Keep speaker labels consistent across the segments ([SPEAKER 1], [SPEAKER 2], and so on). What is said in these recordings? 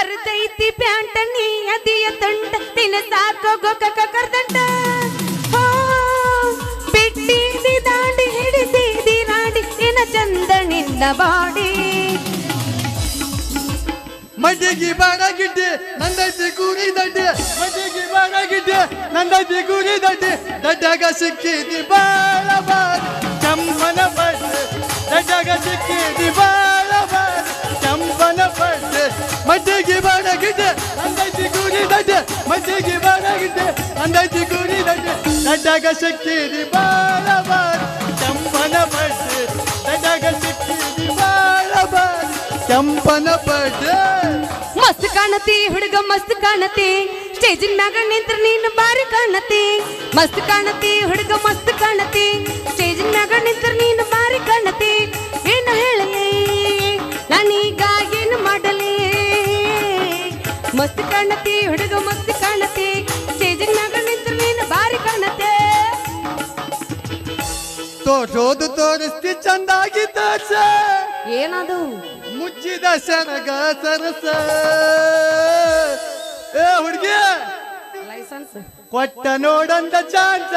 [SPEAKER 1] ಹರಿದೈತಿ ಪ್ಯಾಂಟ ನೀ ಅದಿಯ ತಂಡ ತಿನ್ನ ಸಾಕೋಗೋ ಕರ್ದಂಡ ಬಿಟ್ಟಿದಿ ದಾಂಡಿ ಹಿಡಿಸಿದಿ ರಾಡಿ ನಿನ್ನ ಚಂದ ನಿನ್ನ ಬಾಡಿ
[SPEAKER 2] ಮಡ್ಡಿಗೆ ಬಾಡಗಿಡ್ಡೆ ನಂದೈತಿ ಕೂರಿ ದಡ್ಡೆ ಮಡ್ಡಿಗೆ ಬಾಡಗಿಡ್ಡೆ ನಂದೈತಿ ಕೂರಿ ದಡ್ಡೆ ದಡ್ಡಾಗ ಸಿಕ್ಕಿದಿ ಬಾಳ ಬಾಳ ಚಂಪನ ಬಡ್ಡೆ ದಡ್ಡಾಗ ಸಿಕ್ಕಿದಿ ಬಾಳ ಬಾಳ ಚಂಪನ ಬಡ್ಡೆ ಮಡ್ಡಿಗೆ ಬಾಡಗಿಡ್ಡೆ ನಂದೈತಿ ಕೂರಿ ದಡ್ಡೆ ಮಡ್ಡಿಗೆ ಬಾಡಗಿಡ್ಡೆ ನಂದೈತಿ ಕೂರಿ ದಡ್ಡೆ ದಡ್ಡಾಗ ಸಿಕ್ಕಿದಿ ಬಾಳ ಬಾಳ ಚಂಪನ ಬಡ್ಡೆ ದಡ್ಡಾಗ ಸಿಕ್ಕಿದಿ ಬಾಳ ಬಾಳ ಚಂಪನ ಬಡ್ಡೆ
[SPEAKER 1] ಮಸ್ತ್ ಕಾಣತಿ ಹುಡುಗ ಮಸ್ತ್ ಕಾಣತಿ ಸ್ಟೇಜಿನ ಮ್ಯಾಗ ನಿಂತ್ರ ನೀನು ಬಾರಿ ಕಾಣತಿ ಮಸ್ತ್ ಕಾಣತಿ ಹುಡುಗ ಮಸ್ತ್ ಕಾಣತಿ ಸ್ಟೇಜಿನ ಮ್ಯಾಗ ನಿಂತ್ರ ನೀನು ಬಾರಿ ಕಾಣತಿ ಏನು ಹೇಳಲಿ ನಾನೀಗ ಏನು ಮಾಡಲಿ ಮಸ್ತ್ ಕಾಣತಿ ಹುಡುಗ ಮಸ್ತ್ ಕಾಣತಿ ಸ್ಟೇಜಿನ ಮ್ಯಾಗ ನಿಂತ್ರ ನೀನು ಬಾರಿ ಕಾಣತೆ
[SPEAKER 2] ತೋರ್ಸೋದು ತೋರಿಸ್ತಿ ಚಂದಾಗಿ ತೋರ್ಸ
[SPEAKER 1] ಏನದು
[SPEAKER 2] ಮುಚ್ಚಿದ ಸರಗ ಸರಸ ಏ ಹುಡುಗಿ
[SPEAKER 1] ಲೈಸೆನ್ಸ್
[SPEAKER 2] ಕೊಟ್ಟ ನೋಡಂದ ಚಾನ್ಸ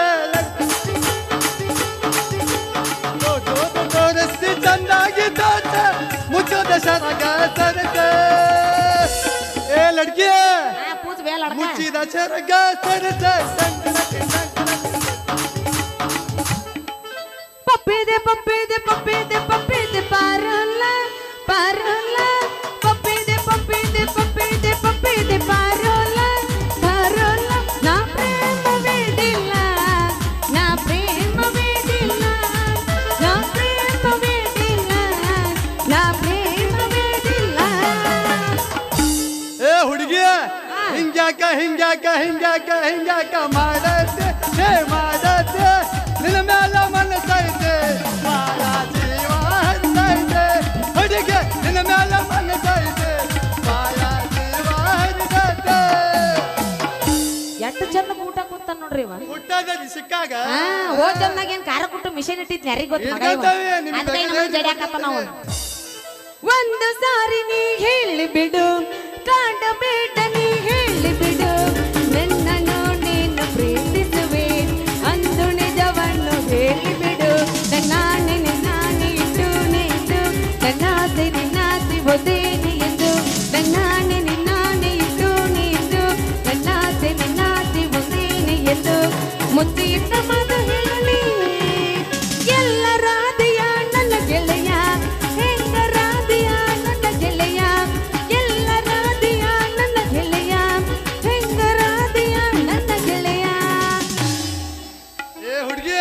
[SPEAKER 2] ತೋರಿಸ್ತಿ ಚಂದಾಗಿ ತೋರ್ಸ ಮುಚ್ಚದ ಸರಗ ಸರಸ ಏ ಲಡ್ಕಿ
[SPEAKER 1] ಪೂಜ ಬೇಲ
[SPEAKER 2] ಮುಚ್ಚಿದ ಸರಗ ಸರಸ
[SPEAKER 1] ಪಪ್ಪಿದೆ ಪಪ್ಪಿದೆ ಪಪ್ಪಿದೆ ಪಪ್ಪಿದೆ ಪಾರಲ್ಲ ಪಾರಲ್ಲ ಪಪ್ಪಿದೆ ಪಪ್ಪಿದೆ ಪಪ್ಪಿದೆ ಪಪ್ಪಿದೆ ಪಾರಲ್ಲ ಪಾರಲ್ಲ ನಾ ಪ್ರೇಮವೇದಿಲ್ಲ ನಾ ಪ್ರೇಮವೇದಿಲ್ಲ ನಾ ಪ್ರೇಮವೇದಿಲ್ಲ ನಾ ಪ್ರೇಮವೇದಿಲ್ಲ
[SPEAKER 2] ಏ ಹುಡುಗಿ ಹಿಂಗ್ಯಾಕ ಹಿಂಗ್ಯಾಕ ಹಿಂಗ್ಯಾಕ ಹಿಂಗ್ಯಾಕ ಮಾಡತ್ತೆ ಹೇ ಮಾಡತ್ತೆ ನಿನ್ನ ಮ್ಯಾಲ ಮನಸೈತೆ ಮಾಡ ಜೀವ ಹರಿದೈತೆ ಹುಡುಗಿ ನಿನ್ನ ಮ್ಯಾಲ ಮನಸೈತೆ ಮಾಡ ಜೀವ ಹರಿದೈತೆ
[SPEAKER 1] ಎಷ್ಟು ಚಂದ ಊಟ ಕೂತ ನೋಡ್ರಿ ಇವ
[SPEAKER 2] ಹುಟ್ಟದಲ್ಲಿ ಸಿಕ್ಕಾಗ
[SPEAKER 1] ಓ ಚಂದಾಗ ಏನ್ ಖಾರ ಕೊಟ್ಟು ಮಿಷನ್ ಇಟ್ಟಿದ್ ಯಾರಿಗ ಗೊತ್ತ ಮಗ ಇವ
[SPEAKER 2] ಇಟ್ಕೊಳ್ತೇವೆ, ನಿಮ್ಗೆ
[SPEAKER 1] ಅದಕ್ಕೆ ನಮಗೆ ಜಡ್ಯಾಕತ್ತ ನಾವು ಒಂದು ಸಾರಿ ನೀ ಹೇಳಿ ಬಿಡು ಕಾಡಬೇಡ ನೀ ಹೇಳಿ ಬಿಡು ನನ್ನನ್ನು ನೀನು ಪ್ರೀತಿಸುವೆ ಅಂದು ನಿಜವನ್ನು ಹೇಳಿ ಬಿಡು ನನ್ನಾನೆ ನಿನ್ನಾನೆ ಇಟ್ಟು ನೀನು ನನ್ನಾಸೆ ನಿನ್ನಾಸೆ ಒದೇನಿ ಎಂದು ನನ್ನಾನೆ ನಿನ್ನಾನೆ ಇಟ್ಟು ನೀನು ನನ್ನಾಸೆ ನಿನ್ನಾಸೆ ಒದೇನಿ ಎಂದು ಮುತ್ತಿ ಇಟ್ಟ ಮಾತು ಹೇಳಿ ಎಲ್ಲ ರಾಧೆಯ ನನ್ನ ಗೆಳೆಯ ಹೆಂಗ ರಾಧೆಯ ನನ್ನ ಗೆಳೆಯ ಎಲ್ಲ ರಾಧೆಯ ನನ್ನ ಗೆಳೆಯ ಹೆಂಗ ರಾಧೆಯ ನನ್ನ ಗೆಳೆಯ
[SPEAKER 2] ಏ ಹುಡುಗಿ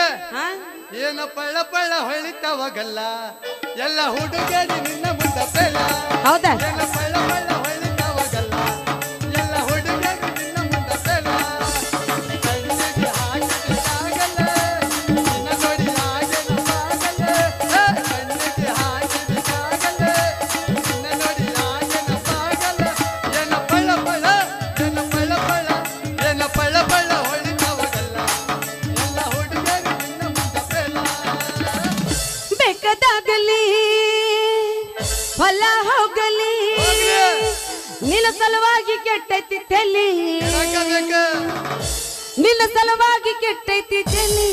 [SPEAKER 2] ಏನ ಪಳ್ಳ ಪಳ್ಳ ಹೊಳಿತಾವಾಗಲ್ಲ ಎಲ್ಲ ಹುಡುಗರಿ ನಿನ್ನ ಮುಂದ ಬೆಳ
[SPEAKER 1] ಹೌದಾ
[SPEAKER 2] ಏನ ಪಳ್ಳ ಪಳ್ಳ ಹೊಳಿತಾವಾಗಲ್ಲ ಎಲ್ಲ ಹುಡುಗರಿ ನಿನ್ನ ಮುಂದ ಬೆಳ ಕಣ್ಣಿಗೆ ಹಾಕಿದಾಗಲ್ಲ ನಿನ್ನ ನೋಡಿ ಆಗಲ್ಲ ಕಣ್ಣಿಗೆ ಹಾಕಿದಾಗಲ್ಲ ನಿನ್ನ ನೋಡಿ ಆಗಲ್ಲ ಏನ ಪಳ್ಳ ಪಳ್ಳ ಏನ ಪಳ್ಳ ಪಳ್ಳ ಏನ ಪಳ್ಳ ಪಳ್ಳ ಹೊಳಿತಾವಾಗಲ್ಲ ಎಲ್ಲ ಹುಡುಗರಿ ನಿನ್ನ ಮುಂದ ಬೆಳ
[SPEAKER 1] ಬೇಕಾದಾಗಲಿ ಹೊಲ ಹೋಗಲಿ ನಿನ್ನ ಸಲುವಾಗಿ ಕೆಟ್ಟೈತಿ ತಲಿ ನಿನ್ನ ಸಲುವಾಗಿ ಕೆಟ್ಟೈತಿ ತಲಿ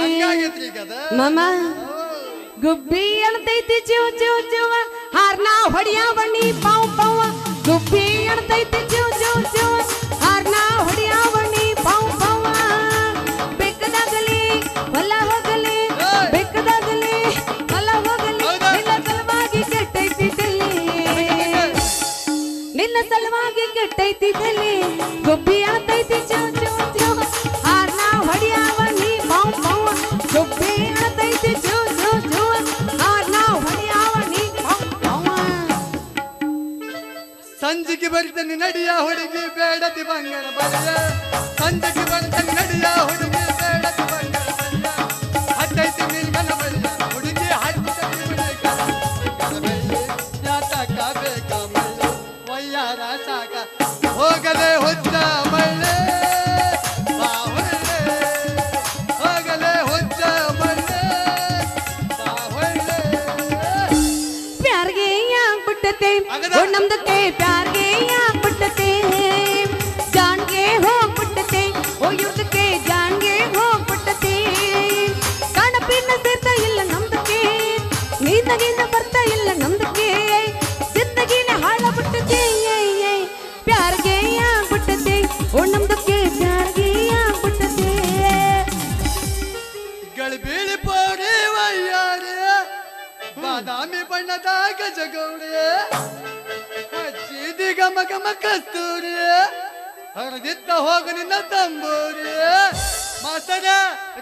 [SPEAKER 2] ಹಂಗಾಗೈತ್ರಿ ಈಗ ಅದ.
[SPEAKER 1] ಮಾಮ ಗುಬ್ಬಿ ಅಣತೈತಿ ಚಿವ್ ಚಿವ್ ಚಿವ ಹಾರ್ನ ಹೊಡಿಯಾವಣಿ ಪಾವ್ ಪಾವ ಗುಬ್ಬಿ ಅಣತೈತಿ ಚಿವ್ ಚಿವ್ ಚಿವ ಹಾರ್ನ ಹೊಡಿಯಾವಣಿ ಪಾವ್ ಪಾವ ಬೇಕಾದಾಗಲಿ ಹೊಲ ಹೋಗಲಿ ಬೇಕಾದಾಗಲಿ ಹೊಲ ಹೋಗಲಿ ನಿನ್ನ ಸಲುವಾಗಿ ಕೆಟ್ಟೈತಿ ತಲಿ ನಿನ್ನ ಸಲುವಾಗಿ ಕೆಟ್ಟೈತಿ ತಲಿ ಗುಬ್ಬಿ ಅಣತೈತಿ ಚಿವ್ ಚಿವ್ ಚಿವ ಹಾರ್ನ ಹೊಡಿಯಾವಣಿ ಪಾವ್ ಪಾವ ಗುಬ್ಬಿ ಅಣತೈತಿ ಚಿವ್ ಚಿವ್ ಚಿವ ಹಾರ್ನ ಹೊಡಿಯಾವಣಿ ಪಾವ್ ಪಾವ
[SPEAKER 2] ಸಂಜಿಗೆ ಬರ್ತನಿ ನಡಿಯ ಹುಡುಗಿ ಬೇಡತಿ ಬಂಗಾರ ಬಲ್ಲ ಸಂಜಿಗೆ ಬರ್ತನಿ ನಡಿಯ ಹುಡುಗಿ ಬೇಡತಿ ಬಂಗಾರ ಬಲ್ಲ ಹತ್ತೈತಿ ನಿಲ್ಗನ ಬಲ್ಲ ಹುಡುಗಿ ಹತ್ತೈತಿ ಯಾತಕ ಬೇಕ ಮಳ್ಳ ವಯ್ಯಾರ ಸಾಕ ಹೋಗಲೇ ಹುಚ್ಚ ಮಳ್ಳೆ ಬಾ ಹೊಳ್ಳೆ ಹೋಗಲೇ ಹುಚ್ಚ ಮಳ್ಳೆ ಬಾ ಹೊಳ್ಳೆ
[SPEAKER 1] ಪ್ಯಾರ್ಗೆ ಯಾಕ್ ಬಿಟ್ಟತೆ
[SPEAKER 2] ಆಗದ.
[SPEAKER 1] ನಮ್ದಕ್ಕೆ ಪ್ಯಾರ್ಗೆ ಯಾಕ್
[SPEAKER 2] ಬಣ್ಣದ ಗಜಗೌರಿ ಹಚ್ಚಿದಿ ಗಮ ಗಮ ಕಸ್ತೂರಿ ಹರಿದಿತ್ತ ಹೋಗ ನಿನ್ನ ತಂಬೂರಿ ಮಾಸ್ತರ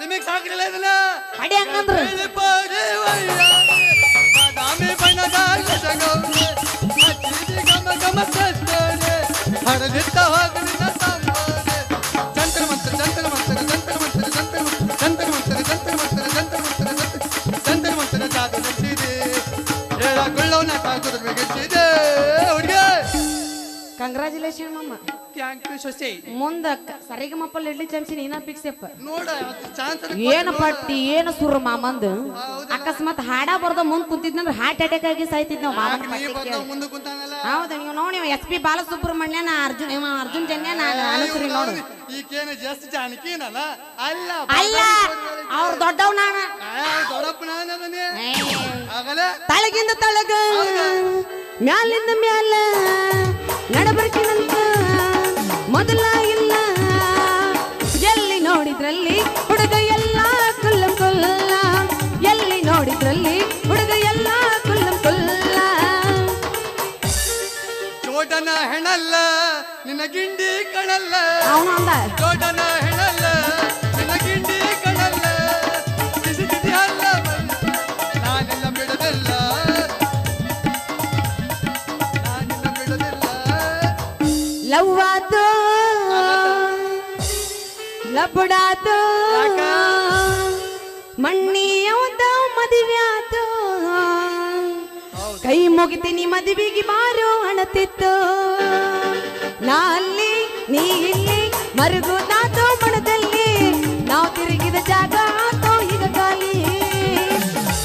[SPEAKER 2] ರಿಮಿಕ್ಸ್ ಹಾಕಿರಲ್ಲ ಇದನ್ನ
[SPEAKER 1] ಅಡಿ ಹಂಗಂದ್ರ
[SPEAKER 2] ಬಾದಾಮಿ ಬಣ್ಣದ ಗಜಗೌರಿ ಹಚ್ಚಿದಿ ಗಮ ಗಮ ಕಸ್ತೂರಿ ಹರಿದಿತ್ತ ಹೋಗ ನಿನ್ನ ತಂಬೂರಿ ಜಂತರ ಮಂತರ ಜಂತರ ಮಂತರ ಜಂತರ ಮಂತರ ಜಂತರ ಮಂತರ ಜಂತರ ಮಂತರ ಜಂತರ ಮಂತರ ಜಂತರ ಮಂತರ ಜಾದು ನಡೆಸಿದೆ ಹೇಳಕೊಳ್ಳೋನ ತಾಕುದ್ರ ಬೆಗಸಿದೆ ಹುಡುಗ
[SPEAKER 1] ಕಂಗ್ರಾಚುಲೇಷನ್ ಮಮ್ಮ
[SPEAKER 2] ಥ್ಯಾಂಕ್ ಯು ಸೊಸೆ
[SPEAKER 1] ಮುಂದ ಸರಿಗಮಪ್ಪ ಇಡ್ಲಿ ಚಮಚಿ ನೀನ ಫಿಕ್ಸಪ್ಪ
[SPEAKER 2] ನೋಡ ಚಾನ್ಸ್
[SPEAKER 1] ಏನ ಪಟ್ಟಿ ಏನ ಸುರ ಮಾಮಂದು ಅಕಸ್ಮಾತ್ ಹಾಡ ಬರ್ದ ಮುಂದ್ ಕುಂತಿದ್ನಂದ್ರ ಹಾರ್ಟ್ ಅಟ್ಯಾಕ್ ಆಗಿ ಸಾಯ್ತಿದ್ ನಾವ್ ಮಾಮನ ಪಟ್ಟಿ
[SPEAKER 2] ಮುಂದೆ ಕುಂತಾನಲ್ಲ
[SPEAKER 1] ಹೌದು ನೀವು ನೋಡಿ SP ಬಾಲಸುಬ್ರಹ್ಮಣ್ಯನ ಅರ್ಜುನ್ ಜನ್ಯ ಅನುಸರಿ ನೋಡು
[SPEAKER 2] ಈಕೇನ ಜಸ್ಟ್ ಜಾನಕಿನಲ್ಲ ಅಲ್ಲ
[SPEAKER 1] ಅಲ್ಲ ಅವ್ರ ದೊಡ್ಡವ್ ನಾನ
[SPEAKER 2] ದೊಡ್ಡಪ್ಪ ನಾನೇ ಆಗಲ್ಲ
[SPEAKER 1] ತಳಗಿಂದ ತಳಗ ಮ್ಯಾಲಿಂದ ಮ್ಯಾಲ ನಡಬರ್ಕಿನಂತ ಮೊದಲ ಇಲ್ಲ ಎಲ್ಲಿ ನೋಡಿದ್ರಲ್ಲಿ ಹುಡುಗ ಎಲ್ಲ ಕುಲ್ಲಂ ಕುಲ್ಲ ಎಲ್ಲಿ ನೋಡಿದ್ರಲ್ಲಿ ಹುಡುಗ ಎಲ್ಲ ಕುಲ್ಲಂ ಕುಲ್ಲ
[SPEAKER 2] ಚೋಟನ ಹೆಣಲ್ಲ ನಿನ್ನ ಗಿಂಡಿ ಕಣಲ್ಲ
[SPEAKER 1] ಅವನು ಅಂದ
[SPEAKER 2] ಚೋಟನ ಹೆಣಲ್ಲ ನಿನ್ನ ಗಿಂಡಿ ಕಣಲ್ಲ ಬಿಸಿದಿದಿ ಅಲ್ಲ ನಾನೆಲ್ಲ ಬಿಡದಲ್ಲ ನಾನೆಲ್ಲ ಬಿಡದಲ್ಲ
[SPEAKER 1] ಲವ್ವಾತು ಲಪಡಾತು ಮಣ್ಣಿಯವದ ಮದುವ್ಯಾತು ಕೈ ಮುಗಿತೀನಿ ಮದುವೆಗೆ ಬಾರೋ ಅಣತಿತ್ತು ನಾ ಅಲ್ಲಿ ನೀ ಇಲ್ಲಿ ಮರುಗುದಾತೋ ಮಣದಲ್ಲಿ ನಾವು ತಿರುಗಿದ ಜಾಗ ಆತೋ ಈಗ ಖಾಲಿ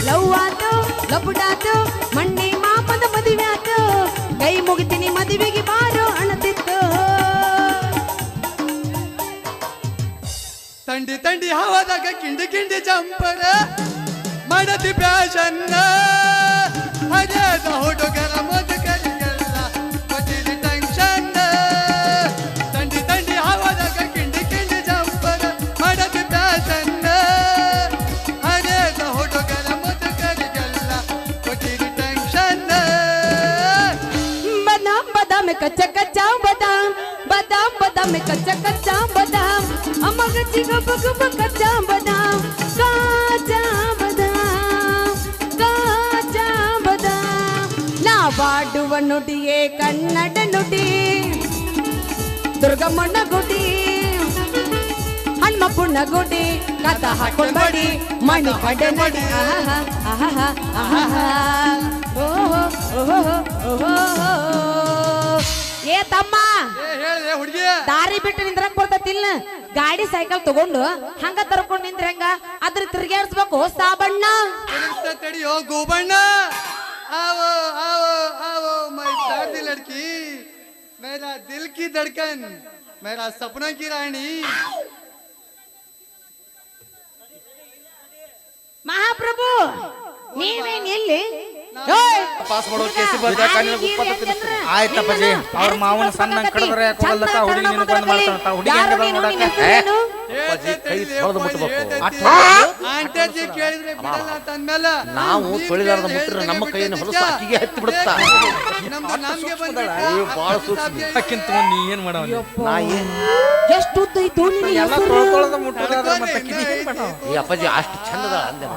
[SPEAKER 1] ಲವ್ವಾತು ಲಪಡಾತು ಮಣ್ಣಿ ಮಾಪದ ಮದುವ್ಯಾತು ಕೈ ಮುಗಿತೀನಿ ಮದುವೆಗೆ ಬಾರೋ ಅಣತಿತ್ತು
[SPEAKER 2] ತಂಡಿ ತಂಡಿ ಹವಾದಾಗ ಕಿಂಡಿ ಕಿಂಡಿ ಜಂಪರ ಮಾಡದಿ ಪ್ಯಾಶನ್ನ ಹರಿಯದ ಹುಡುಗರ ಮುದುಕರಿಗೆಲ್ಲ ಕೊಟ್ಟಿರಿ ಟೆನ್ಷನ್ ತಂಡಿ ತಂಡಿ ಹವಾದಾಗ ಕಿಂಡಿ ಕಿಂಡಿ ಜಂಪರ ಮಾಡದಿ ಪ್ಯಾಶನ್ನ ಹರಿಯದ ಹುಡುಗರ ಮುದುಕರಿಗೆಲ್ಲ ಕೊಟ್ಟಿರಿ ಟೆನ್ಷನ್
[SPEAKER 1] बादाम बादाम कच्चा कच्चा बादाम बादाम बादाम कच्चा कच्चा बादाम अमग चिगब गब कच्चा बादाम काचा बादाम काचा बादाम ना ಬಾಡುವ ನುಡಿಯೇ ಕನ್ನಡ ನುಡಿ ದುರ್ಗಮ್ಮನ ಗುಡಿ ಹನುಮಪ್ಪನ ಗುಡಿ ಕಥ ಹಾಕೊಂಡ್ ಬಡಿ ಮಣಿ ಕಡೆ ನಡಿ ಆಹಾ ಆಹಾ ಆಹಾ ಓಹೋ ಓಹೋ ಓಹೋ ಏ ತಮ್ಮ
[SPEAKER 2] ಹೇಳಿದೆ ಹುಡುಗಿ
[SPEAKER 1] ದಾರಿ ಬಿಟ್ಟು ನಿಂದ್ರಕ್ ಬರ್ತತಿಲ್ಲ ಗಾಡಿ ಸೈಕಲ್ ತಗೊಂಡು ಹಂಗ ತರ್ಕೊಂಡ್ ನಿಂದ್ರ ಹೆಂಗ ಅದ್ರ ತಿರ್ಗಾಡ್ಸ್ಬೇಕು ಸಾಬಣ್ಣ
[SPEAKER 2] ತಡಿಯೋ ಗೋಬಣ್ಣ आवो आवो आवो मैं प्यार दी लड़की मेरा दिल की धड़कन मेरा सपना की रानी
[SPEAKER 1] ಮಹಾಪ್ರಭು ನೀವೇನ್ ಎಲ್ಲಿ
[SPEAKER 3] ಪಾಸ್ ಮಾಡೋ ಕೇಸಿ ಬರ್ದ ಕಣ್ಣಿನ ಗುಪ್ಪತ್ತ ತಿನ್ನಿಸ್ತೀನಿ ಆಯ್ತಪ್ಪಾಜಿ ಅವ್ರ ಮಾವನ ಸಣ್ಣ ಕಡದ್ರೆ ಕೊಡಲಕ್ಕ ಹುಡುಗಿ ನಿನ್ನ ಬಂದು ಮಾಡ್ತಾನಂತ ಹುಡುಗಿ ಹೆಂಗದ ನೋಡಕ್ಕೆ ಅಪ್ಪಾಜಿ ಕೈ ತೊಳೆದು ಮುಟ್ಟಬೇಕು
[SPEAKER 2] ಆಂಟಿ ಕೇಳಿದ್ರೆ ಬಿಡಲ್ಲ ಅಂತ ಅಂದ್ಮೇಲೆ
[SPEAKER 3] ನಾವು ತೊಳಿಲಾರದ ಮುಟ್ರೆ ನಮ್ಮ ಕೈಯನ್ನು ಹೊಲಸು ಅಕ್ಕಿಗೆ ಹತ್ತಿ ಬಿಡುತ್ತಾ
[SPEAKER 2] ನಮ್ದು ನಮ್ಗೆ ಬಂದ್ರೆ
[SPEAKER 3] ಬಾಳ ಸೂಕ್ಷ್ಮ ಅಕ್ಕಿಂತ ನೀ ಏನ್ ಮಾಡವ ನಾ ಏನ್
[SPEAKER 1] ಎಷ್ಟು ಉದ್ದ ಐತೋ ನಿನ್ನ
[SPEAKER 3] ಎಲ್ಲ ತೊಳೆದ ಮುಟ್ಟದ ಮತ್ತೆ ಕಿಡಿ ಏನ್ ಮಾಡವ ಈ ಅಪ್ಪಾಜಿ ಅಷ್ಟು ಚಂದದ ಅಂದೆ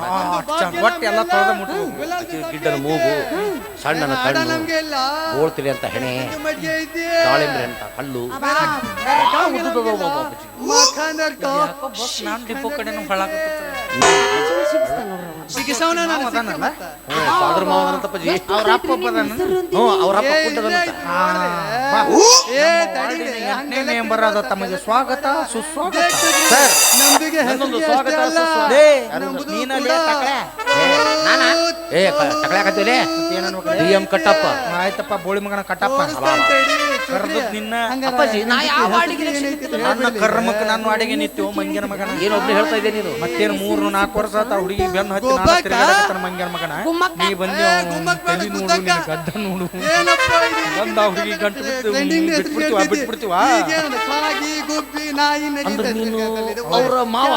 [SPEAKER 3] ಒಟ್ಟು ಎಲ್ಲ ತೊಳೆದ ಮುಟ್ಟಬೇಕು ಗಿಡ್ಡನ ಮೂಗು ಸಣ್ಣನ ಕಣ್ಣು
[SPEAKER 2] ನಮ್ಗೆ ಇಲ್ಲ
[SPEAKER 3] ಓಳ್ತಿರಿ ಅಂತ ಹೆಣೆ
[SPEAKER 2] ಮಡ್ಗೆ ಐತಿ
[SPEAKER 3] ದಾಳಿಂಬ್ರೆ ಅಂತ ಕಲ್ಲು
[SPEAKER 2] ಮಖಾನರ್
[SPEAKER 4] ನಾನು ಡಿಪೋ ಕಡೆನೂ ಹಾಳಾಗತ್ತೆ
[SPEAKER 2] ಸಿಗಿಸವನ ನಾನು
[SPEAKER 3] ಫಾದರ್ ಮಾವನಂತಪ್ಪಾಜಿ ಅವ್ರ ಅಪ್ಪ ಅವ್ರ ಅಪ್ಪ ಕುಂಟದನಂತ
[SPEAKER 4] ಮೆಂಬರ್ ಆದ ತಮಗೆ ಸ್ವಾಗತ ಸುಸ್ವಾಗತ
[SPEAKER 3] ಸರ್
[SPEAKER 2] ನಮ್ದಿಗೆ
[SPEAKER 3] ನನ್ನೊಂದು ಸ್ವಾಗತ
[SPEAKER 4] ನೀನಲ್ಲಿ ತಕಳೆ
[SPEAKER 3] ನಾನಾ ಏ ತಕಳ್ಯಾಕತ್ತೀವಿ DM ಕಟ್ಟಪ್ಪ
[SPEAKER 4] ಆಯ್ತಪ್ಪ ಬೋಳಿ ಮಗನ ಕಟ್ಟಪ್ಪ ಕರ್ದು ನಿನ್ನ
[SPEAKER 3] ಅಪ್ಪಾಜಿ ನಾ ಯಾವ ಅಡಿಗೆ
[SPEAKER 4] ನನ್ನ ಕರ್ಮಕ್ಕೆ ನಾನು ಅಡಿಗೆ ನಿತ್ಯೋ ಮಂಗ್ಯನ ಮಗನ
[SPEAKER 3] ಏನೊಬ್ರು ಹೇಳ್ತಾ ಇದ್ದೆ ನೀನು
[SPEAKER 4] ಮತ್ತೇನು 3-4 ವರ್ಷ ಆತ ಹುಡುಗಿ ಬೆನ್ನು ಹತ್ತಿ ನಾನು ತಿರುಗಾಡಕತ್ತಾನ ಮಂಗ್ಯನ ಮಗನ ನೀ ಬಂದಿ ತಲೆ ನೋಡು ನಿನ್ನ ಗಡ್ಡ ನೋಡು
[SPEAKER 2] ಏನಪ್ಪ ಇದು
[SPEAKER 4] ಬಂದ ಹುಡುಗಿ ಗಂಟು ಬಿಟ್ಬಿಡ್ತೀವ
[SPEAKER 2] ಕಾಗಿ ಗುಬ್ಬಿ ನಾಯಿ
[SPEAKER 3] ಅಂದ್ರೆ ನೀನು ಅವರ ಮಾವ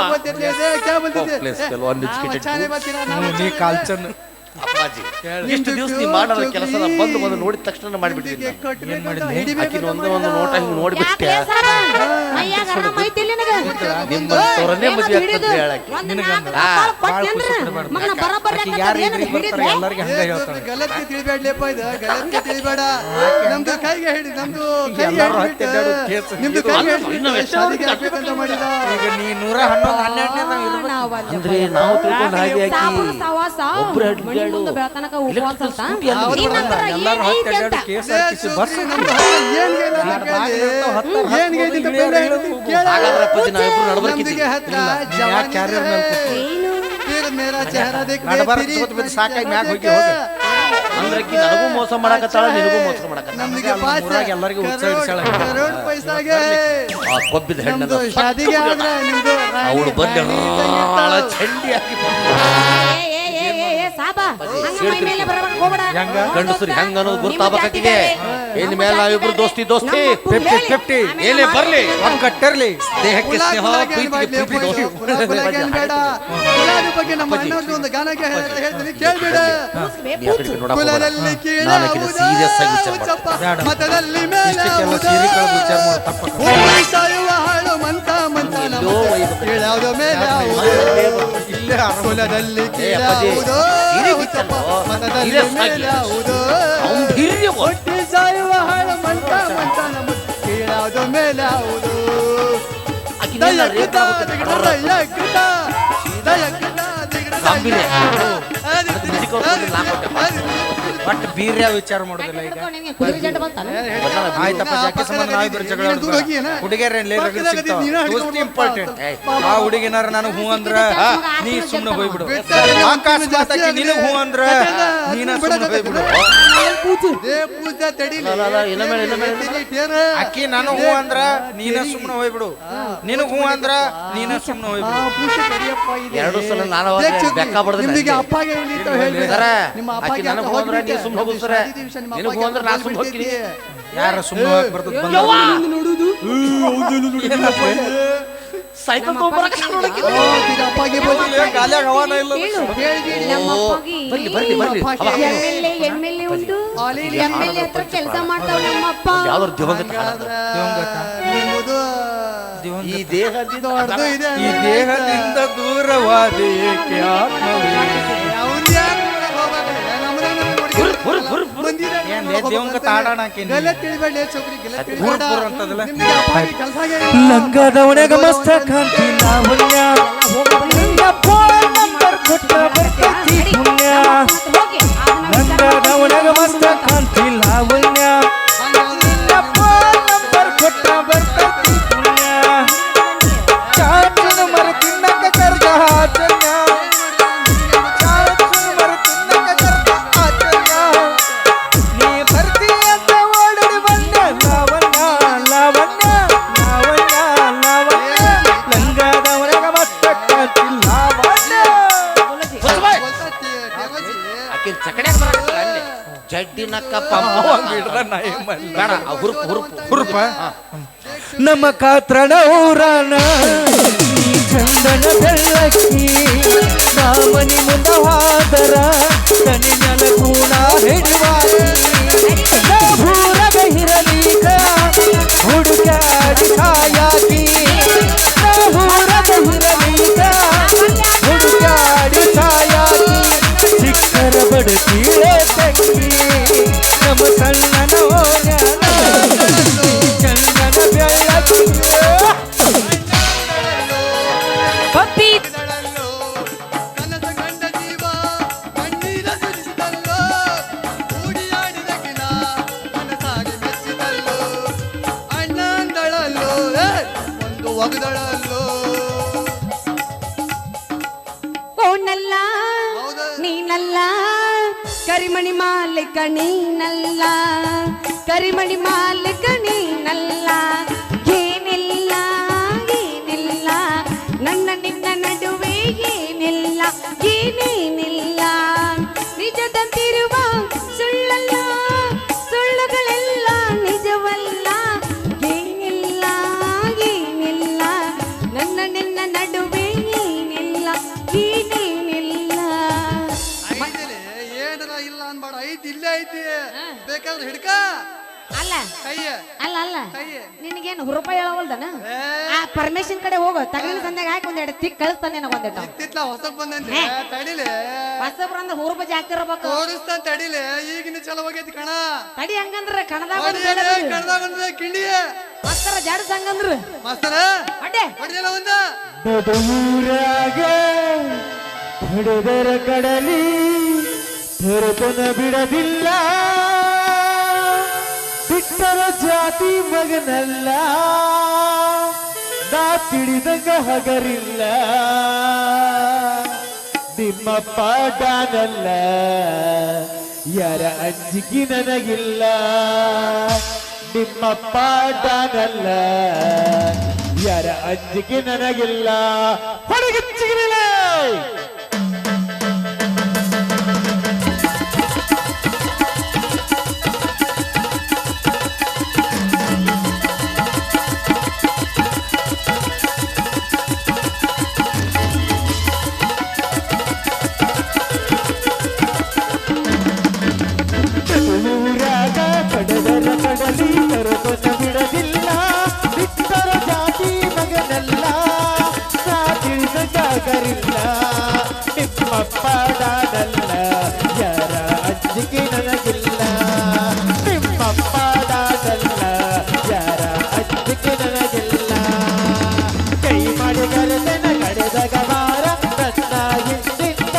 [SPEAKER 3] ಪ್ಲೇಸ್ ಕೆಲವು
[SPEAKER 4] ನೀ ಕಾಲ್ಚನ್
[SPEAKER 5] ಅಪ್ಪಾಜಿ ಇಷ್ಟು ದಿವಸ ನೀ ಮಾಡೋ ಕೆಲಸ ಬಂದು ನೋಡಿದ ತಕ್ಷಣ ಮಾಡಿಬಿಟ್ಟಿದ್ದೀನಿ ಆಕಿನ ಒಂದು ನೋಟ ಹಿಂಗೆ ನೋಡಿಬಿಟ್ಟೆ ನಿಮ್ಮಂತವ್ರನ್ನೇ ಮದುವೆ ಆಗ್ತದೆ ಹೇಳಕ್ಕೆ
[SPEAKER 4] ಎಲ್ಲರಿಗೆ ಹಂಗ ಹೇಳ್ತಾಳೆ
[SPEAKER 2] ಗಲತ್ತಿ ತಿಳಿಬೇಡ್ಲೇಪ್ಪ ಇದು ಗಲತ್ತಿ ತಿಳಿಬೇಡ ನಮ್ದು ಕೈಗೆ ಹಿಡಿ ನಮ್ದು
[SPEAKER 4] ಎಲ್ಲರೂ ಹತ್ತಿ ಅಡ್ಡಾಡೋದು ಕೇಸ್
[SPEAKER 2] ನಿಮ್ದು ಕೈಗೆ ಹಿಡಿ ಶಾದಿಗೆ ಆಗ್ಬೇಕಂತ ಮಾಡಿದ
[SPEAKER 4] ಈಗ ನೀ 111 12
[SPEAKER 5] ಅಂದ್ರೆ ನಾವು ತಿಳ್ಕೊಂಡ ಹಾಗೆ ಒಬ್ರು
[SPEAKER 4] ಎಲ್ಲರೂ ಹತ್ತಿ ಅಡ್ಡಾಡೋ ಕೇಸ್ ಹಾಕಿಸಿ ಬಸ್
[SPEAKER 5] ಹಾಗಾದ್ರೆ ಅಪ್ಪಾಜಿ ನಾವಿಬ್ರು ನಡ್ಬರ್ಕಿದ್ದೀವಿ
[SPEAKER 4] ಕ್ಯಾರಿಯರ್ ಮೇಲೆ ಸಾಕಾಗಿ ಮ್ಯಾಗ ಹೋಗಿ ಹೋಗ
[SPEAKER 5] ಅಂದ್ರೆ ನನಗೂ ಮೋಸ ಮಾಡಕತ್ತಾಳ ನಿನಗೂ ಮೋಸ ಮಾಡಕತ್ತಾಳ
[SPEAKER 4] ಎಲ್ಲರಿಗೂ ಉತ್ಸಾಹ
[SPEAKER 5] ಕೊಬ್ಬಿದ ಹೆಣ್ಣು
[SPEAKER 2] ಶಾದಿಗೆ ಆದ್ರೆ ನಿಮ್ದು
[SPEAKER 5] ಅವಳು ಬಂದ ಚಂಡಿ ಹಾಕಿ ಗಂಡಸರು ಹೆಂಗ ಅನ್ನೋದು ಗೊತ್ತಾಗಬೇಕಿದೆ ಇನ್ ಮೇಲೆ ನಾವಿಬ್ರು ದೋಸ್ತಿ 50-50 ಏನೇ ಬರ್ಲಿ
[SPEAKER 4] ಕಟ್ಟಿರ್ಲಿ
[SPEAKER 5] ದೇಹಕ್ಕೆ ಸ್ನೇಹ ಪ್ರೀತಿಗೆ ಪ್ರೀತಿ ದೋಸ್ತಿ
[SPEAKER 2] ಬೇಡ ಗುಲಾಬಿ ಬಗ್ಗೆ ನಮ್ಮ ಅಣ್ಣವ್ರಿಗೆ ಒಂದು ಗಾನ ಹೇಳ್ತೀನಿ ಕೇಳ್ಬೇಡ
[SPEAKER 5] ಸೀರಿಯಸ್ ಆಗಿ ವಿಚಾರ
[SPEAKER 2] ಮತದಲ್ಲಿ ಮೇಲೆ ಸಾಯುವ ಹಾಳು ಮಂತ ಮಂತ ಕೇಳಾವುದೋ ಮೇಲೆ ಕುಲದಲ್ಲಿ ಕೇಳಾವುದೋ ಮತದಲ್ಲಿ ಮೇಲೆ ಯಾವುದೋ ಹೊಟ್ಟಿ ಸಾಯುವ ಹಾಳು ಮಂತ ಮಂತ ನಮ್ಮ ಕೇಳಾವುದೋ ಮೇಲೆ ಯಾವುದೋ
[SPEAKER 4] ಬಟ್ ಬೀರ್ಯ ವಿಚಾರ ಮಾಡೋದಿಲ್ಲ ಈಗ ಆಯ್ತಪ್ಪ ಜಾಕೆ ಸಂಬಂಧ ನಾವಿಬ್ರು ಜಗಳ ಹುಡುಗಿಯರಲ್ಲಿ ಇಂಪಾರ್ಟೆಂಟ್ ಆ ಹುಡುಗಿನಾರ ನಾನು ಹೂ ಅಂದ್ರ ನೀ ಸುಮ್ನೆ ಹೋಗ್ಬಿಡು ಅಕಸ್ಮಾತ್ ನಿನಗ್ ಹೂ ಅಂದ್ರ ನೀನ ಸುಮ್ನೆ ಹೋಗ್ಬಿಡು ಅಕ್ಕಿ ನಾನು ಹೂ ಅಂದ್ರ ನೀನ ಸುಮ್ನೆ ಹೋಗ್ಬಿಡು ನಿನಗ್ ಹೂ ಅಂದ್ರ ನೀನ ಸುಮ್ನೆ ಹೋಗ್ಬಿಡು
[SPEAKER 5] 2 ಸಲ ನಾನು ಬೆಕ್ಕ ಬಡ್ದೆ
[SPEAKER 2] ಅಪ್ಪಗೆ
[SPEAKER 5] ನನಗೆ ಹೋದ್ರೆ ನೀ ಸುಮ್ನೆ ಹೋಗು ಸರ ನಿನಗೆ ಹೋದ್ರೆ ನಾ ಸುಮ್ನೆ ಹೋಗ್ತೀನಿ
[SPEAKER 4] ಯಾರ ಸುಮ್ನೆ ಹೋಗಕ್ ಬರ್ತದ
[SPEAKER 2] ನೋಡುದು
[SPEAKER 5] ಸೈಕಲ್ ತಗೊಂಡ್ಬರಕ
[SPEAKER 2] ಅಪ್ಪಗೆ
[SPEAKER 4] ಗಾಲ್ಯಾಗ ಹವಾನ ಇಲ್ಲ
[SPEAKER 5] ಬರ್ಲಿ
[SPEAKER 1] ಕೆಲಸ ಮಾಡ್ತಾವ ನಮ್ಮಪ್ಪ
[SPEAKER 5] ಯಾವ್ದಾರು ದಿವಂಗತ ಈ
[SPEAKER 4] ದೇಹದಿಂದ ದೂರವಾದ ಏಕೆ ಆತ್ಮವೇ ದೇವಂಗತ ಆಡೋಣ ಲಂಗದವನೆಗ ಮಸ್ತ ಕಾಂತಿ ಲಾವಣ್ಯ ನಂಬರ್ ಕೊಟ್ಟ ಬರ್ತೈತಿ ಪುಣ್ಯ ಲಂಗದವನೆಗ ಮಸ್ತ ಕಾಂತಿ ಲಾವಣ್ಯ ನಂಬರ್ ಕೊಟ್ಟ ಬರ್ತೈತಿ ಪುಣ್ಯ ಚಾಚನ ಮರ ತಿನ್ನಕ ಕರ್ಗ ಆಚರ್ಯ ಚಾಚನ ಮರ ತಿನ್ನಕ ಕರ್ಗ ಆಚರ್ಯ ನೀ ಬರ್ತಿ ಅಂತ ಓಡಡಿ ಬಂದೆ ಲಾವಣ್ಯ ಲಾವಣ್ಯ ಲಾವಣ್ಯ ಲಾವಣ್ಯ ಲಂಗದವರೆಗ ಮಸ್ತ ಕಾಂತಿ ಲಾವಣ್ಯ
[SPEAKER 5] ಆಕಿನ ಚಕಡೆ ಬರಕತ್ತಾಳ ಅಲ್ಲಿ ಜಡ್ಡಿನ ಕಪ್ಪ ಬೇಡ ಹುರುಪ
[SPEAKER 4] ನಮ್ಮ ಕಾತ್ರಣ ಊರನ ಈ ಚಂದನ ಬೆಳ್ಳಕ್ಕಿ ನಾಮನಿ ಮುಂದ ಹಾದರ ತನಿ ನೆಲಕೂಣ ಹಿಡುವಾಗ ಇರಲೀಗ ಹುಡುಗಾಡಿ ಸಾಯಾಕಿ ಊರಗ ಇರಲೀಗ ಹುಡುಗಾಡಿ ಸಾಯಾಕಿ ಸಿಕ್ಕರ ಬಡಕೀಳೆ ತಕ್ಕಿ ನಮ್ಮ ಸಣ್ಣನ ಚಂದನ ಬೆಳ್ಳಕ್ಕಿ
[SPEAKER 1] ಪಪ್ಪಿ
[SPEAKER 2] ಕನಸ ಕಂಡ ಜೀವ ಕಣ್ಣೀರ ಸುರಿಸಿದಲ್ಲೋ ಕೂಡಿಯಾಡಿದ ಗಿಡ ಮನಸಾಗಿ ಮೆಚ್ಚಿದಲ್ಲೋ ಅಣ್ಣಂದಳಲ್ಲೋ ಒಂದು ಒಗದಳಲ್ಲೋ
[SPEAKER 1] ಓನಲ್ಲ ನೀನಲ್ಲ ಕರಿಮಣಿ ಮಾಲಿಕ ನೀನಲ್ಲ ಕರಿಮಣಿ ಮಾಲಿಕ ನೀನಲ್ಲ ಏನಿಲ್ಲ ಏನಿಲ್ಲ ನನ್ನ ನಿನ್ನ ನಡುವೆ ಏನಿಲ್ಲ ಏನೇನಿಲ್ಲ ನಿಜದಂತಿರುವ ಸುಳ್ಳಲ್ಲ ಸುಳ್ಳುಗಳೆಲ್ಲ ನಿಜವಲ್ಲ ಏನಿಲ್ಲ ಏನಿಲ್ಲ ನನ್ನ ನಿನ್ನ ನಡುವೆ ಏನಿಲ್ಲ ಏನೇನಿಲ್ಲ
[SPEAKER 2] ಹಿಡ್ಕ
[SPEAKER 1] ಅಲ್ಲ
[SPEAKER 2] ಕೈಯ
[SPEAKER 1] ಅಲ್ಲ ಅಲ್ಲ
[SPEAKER 2] ಕೈಯ
[SPEAKER 1] ನಿನಗೇನು ರೂಪಾಯಿ ಹೇಳವಲ್ದನ ಆ ಪರಮೇಶನ್ ಕಡೆ ಹೋಗು ತಗಲಿನ ಸಂದಾಗ ಹಾಕಿ ಒಂದೆರಡು ತಿಕ್ ಕಳಿಸ್ತಾನೆ ನನಗೆ ಒಂದೆಟ
[SPEAKER 2] ಇತ್ತಿತ್ಲ ಹೊಸ ಬಂದಂತೆ ತಡಿಲೆ
[SPEAKER 1] ಹೊಸಬ್ರು ಅಂದ್ರೆ ರೂಪಾಯಿ ಜಾಸ್ತಿ ಇರ್ಬೇಕು
[SPEAKER 2] ತೋರಿಸ್ತಾನ ತಡಿಲೆ ಈಗಿನ ಚಲೋ ಹೋಗೈತಿ ಕಣ
[SPEAKER 1] ತಡಿ ಹಂಗಂದ್ರ ಕಣದಾಗ
[SPEAKER 2] ಕಡ್ದಾಗ ಕಿಂಡಿಯ
[SPEAKER 1] ಮಾಸ್ತರ ಜಾಡ್ಸ್ ಹಂಗಂದ್ರ
[SPEAKER 2] ಮಾಸ್ತರ
[SPEAKER 1] ಅಡ್ಡೆ
[SPEAKER 2] ಹೊಡೆದಿಲ್ಲ ಒಂದ
[SPEAKER 6] ಊರಾಗ ಹಿಡಿದರ ಕಡಲಿ ತೆರಪನ ಬಿಡದಿಲ್ಲ ಬಿಟ್ಟರ ಜಾತಿ ಮಗನಲ್ಲ ನಾ ತಿಳಿದಂಗ ಹಗರಿಲ್ಲ ನಿಮ್ಮಪ್ಪ ಡಾನಲ್ಲ ಯಾರ ಅಂಜಿಕೆ ನನಗಿಲ್ಲ ನಿಮ್ಮಪ್ಪ ಡಾನಲ್ಲ ಯಾರ ಅಂಜಿಕೆ ನನಗಿಲ್ಲ ಹೊರಗಿಚ್ಚಿಗಿಲ್ಲ ಊರಾಗ ಕಡದರ ಕಡಲಿ ಕರಬನ ಬಿಡದಿಲ್ಲ ಬಿಟ್ಟರ ಜಾತಿ ಮಗನಲ್ಲ ನಾ ತಿಳಿದ ಜಾಗರಿಲ್ಲ ನಿಮ್ಮಪ್ಪ ಡಾನಲ್ಲ ಯಾರ ಅಂಜಿಕೆ ನನಗಿಲ್ಲ ನಿಮ್ಮಪ್ಪ ಡಾನಲ್ಲ ಯಾರ ಅಂಜಿಕೆ ನನಗಿಲ್ಲ ಕೈ ಮಾಡಿ ಕರೆದನ ಕಡೆದಾಗ ಬಾರ ನನ್ನ ಹಿಂದಿಂದ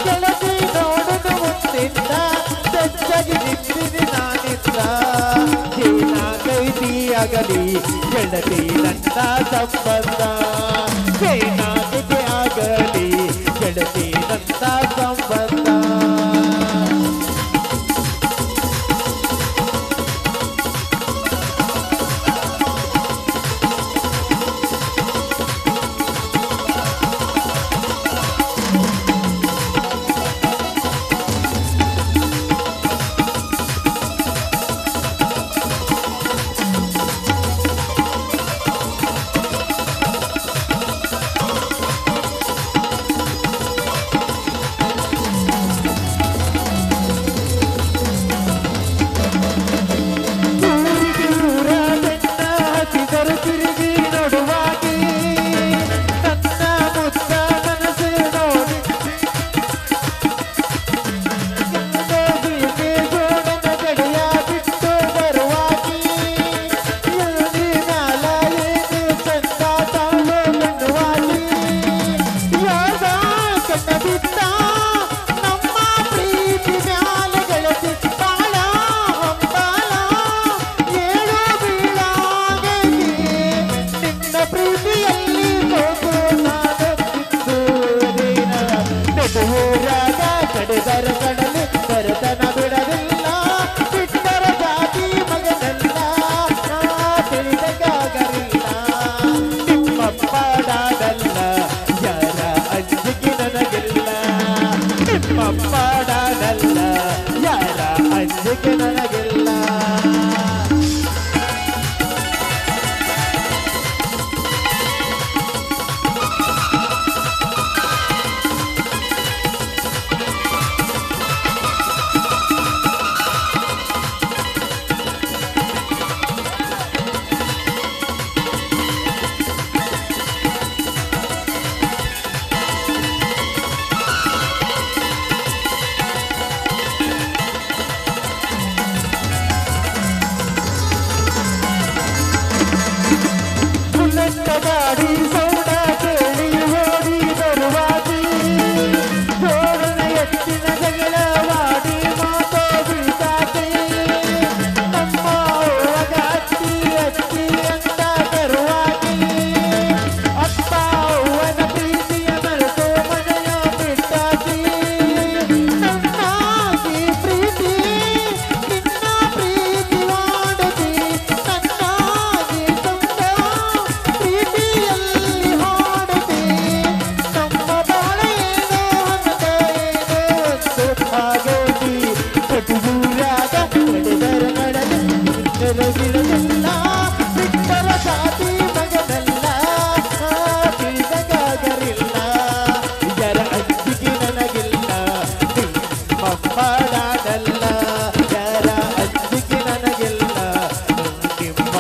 [SPEAKER 6] ಗೆಳತಿ ನೋಡುದು ಮುಂದಿಂದ ಸಜ್ಜಾಗಿ ನಿಂತಿನಿ ನಾನಿಂದ ಏನಾಗೈತಿ ಆಗಲಿ ಗೆಳತಿ ನನ್ನ ಸಂಬಂಧ ಏನಾಗಿದೆ ಆಗಲಿ ಗೆಳತಿ ನನ್ನ ಸಂಬಂಧ ಊರಾಗ ಕಡೆದರ ಕಡಲಿ ಬರತನ ಬಿಡದಿಲ್ಲ ಬಿಟ್ಟರ ಜಾತಿ ಮಗನಲ್ಲ ನಾ ತಿಳಿದಗಾಗರಿಲ್ಲ ನಿಮ್ಮಪ್ಪ ಡಾನಲ್ಲ ಯಾರ ಅಂಜಿಕೆ ನನಗಿಲ್ಲ ನಿಮ್ಮಪ್ಪ ಡಾನಲ್ಲ ಯಾರ ಅಂಜಿಕೆ ನನಗಿಲ್ಲ ಗಾಡಿ ಸೌಡ ಕೇಳಿ ಓಡಿ ಬರುವಾಗಿ ಜೋಡನ ಎತ್ತಿನ ಜಗಳವಾಡಿ ಮಾತೋ ಬೀಸಾತಿ ನಮ್ಮ ಅವ್ವಗ ಅತ್ತಿ ಅತ್ತಿ ಅಂತ ಕರುವಾಗಿ ಅಪ್ಪ ಅವ್ವನ ಪ್ರೀತಿಯ ಮರೆತು ಮನೆಯ ಬಿಟ್ಟಾತಿ ನನ್ನಾಗಿ ಪ್ರೀತಿ ನಿನ್ನ ಪ್ರೀತಿ ಮಾಡದಿ ನನ್ನಾಗಿ ತಂದ ಪ್ರೀತಿಯಲ್ಲಿ ಹಾಡದೆ ನಮ್ಮ ಬಾಳೆ ಏನೋ ಅನ್ನದ ಏನೋ ಒಂದು ಹಾಗೋದಿ ಕಟುಗೂರಾಗ ಕಡೆದರ ಕಡಲೆ ಬಿಡದಿಲ್ಲ ಬಿಟ್ಟರ ಜಾತಿ ಮಗನಲ್ಲ ತಿಳಿದಗಾಗರಿಲ್ಲ ಯಾರ ಅಂಜಿಕೆ ನನಗಿಲ್ಲ ನಿಮ್ಮಪ್ಪ ಡಾನಲ್ಲ ಯಾರ ಅಂಜಿಕೆ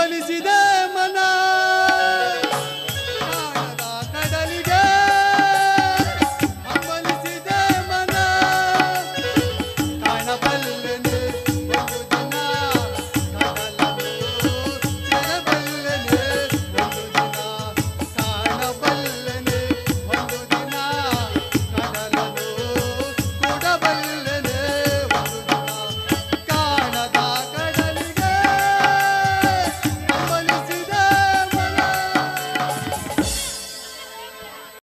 [SPEAKER 2] ಹಂಬಲಿಸಿದ